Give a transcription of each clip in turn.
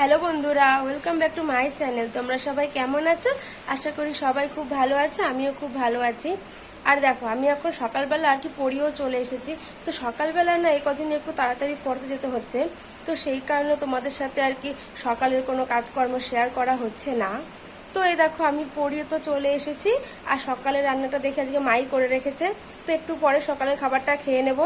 Hello বন্ধুরা, welcome back to my channel. তোমরা সবাই কেমন আছো? আশা করি সবাই খুব ভালো আছে, আমিও খুব ভালো আছি। আর দেখো, আমি এখন সকালবেলা আর কি পড়িয়েও চলে এসেছি। তো সকালবেলা না এই কদিন একটু তাড়াতাড়ি পড়তে যেতে হচ্ছে, তো সেই কারণে তোমাদের সাথে আর কি সকালের কোনো কাজকর্ম শেয়ার করা হচ্ছে না। তো এই দেখো, আমি পড়িয়ে তো চলে এসেছি, আর সকালের রান্নাটা দেখে আজকে মাই করে রেখেছে। তো একটু পরে সকালের খাবারটা খেয়ে নেব।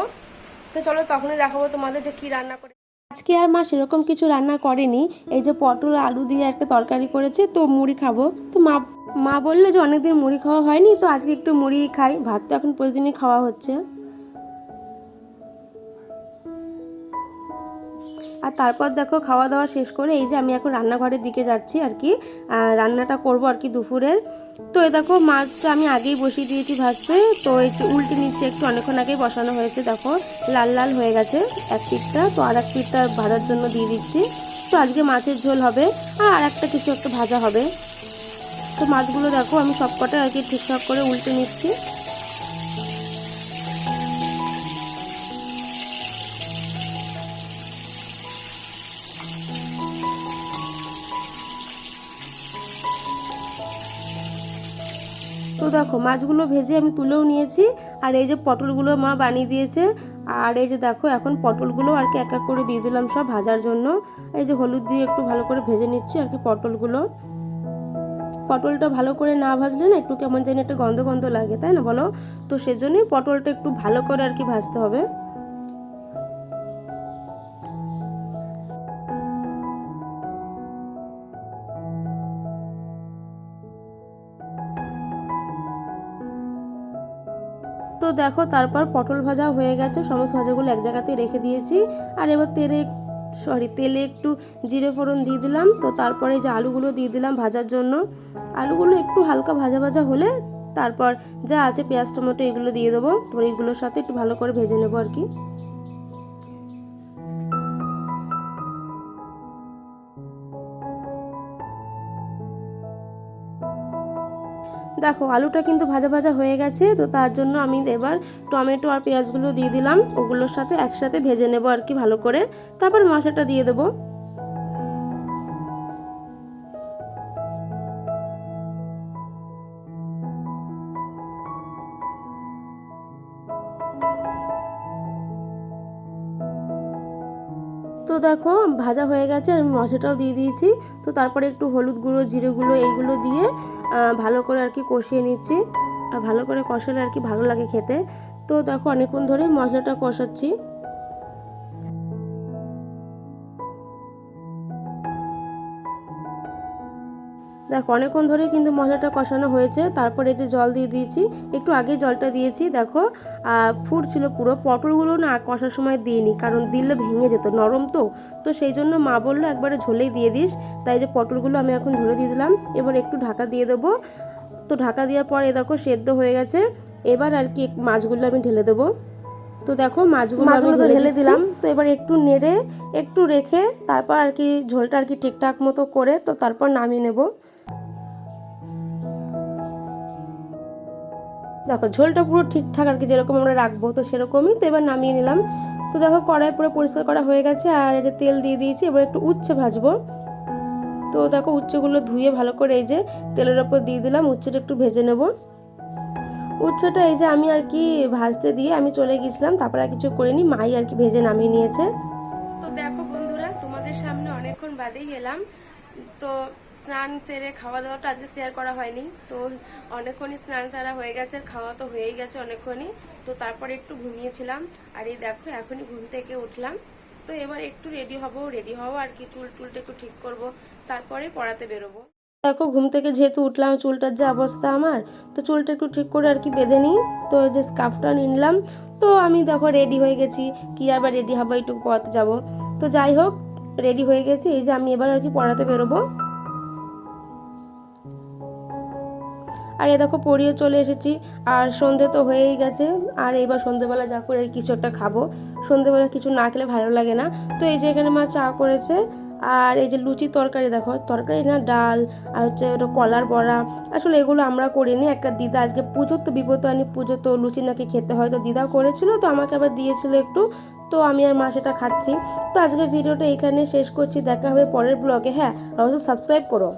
তো চলো তখনই দেখাবো তোমাদের যে কি রান্না করে। আজকে আর মা সেরকম কিছু রান্না করেনি, এই যে পটল আলু দিয়ে একটা তরকারি করেছে, তো মুড়ি খাবো। তো মা মা বললো যে অনেকদিন মুড়ি খাওয়া হয়নি, তো আজকে একটু মুড়ি খাই। ভাত তো এখন প্রতিদিনই খাওয়া হচ্ছে। আর তারপর দেখো, খাওয়া দাওয়া শেষ করে এই যে আমি এখন রান্নাঘরের দিকে যাচ্ছি আর কি, রান্নাটা করব আর কি দুপুরের। তো এই দেখো, মাছটা আমি আগেই বসিয়ে দিয়েছি ভাজতে, তো একটু উল্টে নিচ্ছে, একটু অনেকক্ষণ আগেই বসানো হয়েছে। দেখো লাল লাল হয়ে গেছে এক পিঠটা, তো আর এক পিঠটা ভাজার জন্য দিয়ে দিচ্ছি। তো আজকে মাছের ঝোল হবে, আর একটা কিছু একটা ভাজা হবে। তো মাছগুলো দেখো আমি সবকটা আর কি ঠিকঠাক করে উল্টে নিচ্ছি। তো দেখো মাছগুলো ভেজে আমি তুলেও নিয়েছি, আর এই যে পটলগুলো মা বানিয়ে দিয়েছে। আর এই যে দেখো, এখন পটলগুলো আর কি এক এক করে দিয়ে দিলাম সব ভাজার জন্য। এই যে হলুদ দিয়ে একটু ভালো করে ভেজে নিচ্ছি আর কি পটলগুলো। পটলটা ভালো করে না ভাজলে না একটু কেমন জানি একটা গন্ধ গন্ধ লাগে, তাই না বলো? তো সেজন্যই পটলটা একটু ভালো করে আর কি ভাজতে হবে। তো দেখো, তারপর পটল ভাজা হয়ে গেছে, সমস্ত ভাজাগুলো এক জায়গাতেই রেখে দিয়েছি। আর এবার তেলে একটু জিরে ফোড়ন দিয়ে দিলাম। তো তারপরে যে আলুগুলো দিয়ে দিলাম ভাজার জন্য। আলুগুলো একটু হালকা ভাজা ভাজা হলে তারপর যা আছে পেঁয়াজ টমেটো এগুলো দিয়ে দেবো। তো এইগুলোর সাথে একটু ভালো করে ভেজে নেবো আর কি। দেখো আলুটা কিন্তু ভাজা ভাজা হয়ে গেছে, তো তার জন্য আমি এবার টমেটো আর পেঁয়াজগুলো দিয়ে দিলাম, ওগুলোর সাথে একসাথে ভেজে নেবো আর কি ভালো করে। তারপর মশলাটা দিয়ে দেবো। তো দেখো ভাজা হয়ে গেছে, আর মশলাটাও দিয়ে দিয়েছি। তো তারপরে একটু হলুদ গুঁড়ো জিরে গুঁড়ো এইগুলো দিয়ে ভালো করে আর কি কষিয়ে নিচ্ছি। আর ভালো করে কষালে আর কি ভালো লাগে খেতে। তো দেখো অনেকক্ষণ ধরে মশলাটা কষাচ্ছি। দেখো অনেকক্ষণ ধরে কিন্তু মশলাটা কষানো হয়েছে। তারপরে যে জল দিয়ে দিয়েছি, একটু আগে জলটা দিয়েছি। দেখো ফুটছিল পুরো। পটলগুলো না কষার সময় দিইনি, কারণ দিলে ভেঙে যেত, নরম তো। তো সেই জন্য মা বললো একবারে ঝোলেই দিয়ে দিস। তাই যে পটলগুলো আমি এখন ঝোলে দিয়ে দিলাম। এবার একটু ঢাকা দিয়ে দেবো। তো ঢাকা দেওয়ার পরে দেখো সেদ্ধ হয়ে গেছে। এবার আর কি মাছগুলো আমি ঢেলে দেবো। তো দেখো মাছগুলো আমি ঢেলে দিলাম। তো এবার একটু নেড়ে একটু রেখে তারপর আর কি ঝোলটা আর কি ঠিকঠাক মতো করে তো তারপর নামিয়ে নেব। দেখো ঝোলটা পুরো ঠিকঠাক আর কি যেরকম আমরা রাখবো, তো সেরকমই। তো এবার নামিয়ে নিলাম। তো দেখো কড়াই পুরো পরিষ্কার করা হয়ে গেছে, আর এই যে তেল দিয়ে দিয়েছি। এবার একটু উচ্ছে ভাজবো। তো দেখো উচ্ছেগুলো ধুয়ে ভালো করে এই যে তেলের ওপর দিয়ে দিলাম, উচ্ছেটা একটু ভেজে নেব। উচ্ছেটা এই যে আমি আর কি ভাজতে দিয়ে আমি চলে গিয়েছিলাম, তারপর আর কিছু করিনি, মাই আর কি ভেজে নামিয়ে নিয়েছে। তো দেখো বন্ধুরা, তোমাদের সামনে অনেকক্ষণ বাদেই এলাম। তো স্নান সেরে খাওয়া দাওয়াটা আজকে শেয়ার করা হয়নি। তো অনেকক্ষণই স্নান সারা হয়ে গেছে, খাওয়া তো হয়েই গেছে অনেকক্ষণই। তো তারপরে একটু ঘুমিয়েছিলাম, আর এই দেখো এখনই ঘুম থেকে উঠলাম। তো এবার একটু রেডি হবো আর কি, চুলটা একটু ঠিক করব, তারপরে পড়াতে বেরোবো। দেখো ঘুম থেকে যেহেতু উঠলাম, চুলটার যে অবস্থা আমার, তো চুলটা একটু ঠিক করে আর কি বেঁধে নিই। তো যে স্কার্ফটা নিলাম। তো আমি দেখো রেডি হয়ে গেছি, কি আবার রেডি হবো, একটু পড়াতে যাব। তো যাই হোক, রেডি হয়ে গেছি, এই যে আমি এবার আর কি পড়াতে বেরোবো। আর এ দেখো পড়িয়ে চলে এসেছি, আর সন্ধে তো হয়েই গেছে। আর এইবার সন্ধেবেলা যা করে কিছু একটা খাবো। সন্ধেবেলা কিছু না খেলে ভালো লাগে না। তো এই যে এখানে মা চা করেছে, আর এই যে লুচি তরকারি, দেখো তরকারি না ডাল, আর হচ্ছে ওটা কলার বড়া। আসলে এগুলো আমরা করিনি, একটা দিদা আজকে পুজোর তো বিপত্তারিণী পুজো, তো লুচি নাকি খেতে হয়, তো দিদা করেছিল, তো আমাকে আবার দিয়েছিল একটু, তো আমি আর মা সেটা খাচ্ছি। তো আজকে ভিডিওটা এখানে শেষ করছি, দেখা হবে পরের ব্লগে। হ্যাঁ, অবশ্যই সাবস্ক্রাইব করো।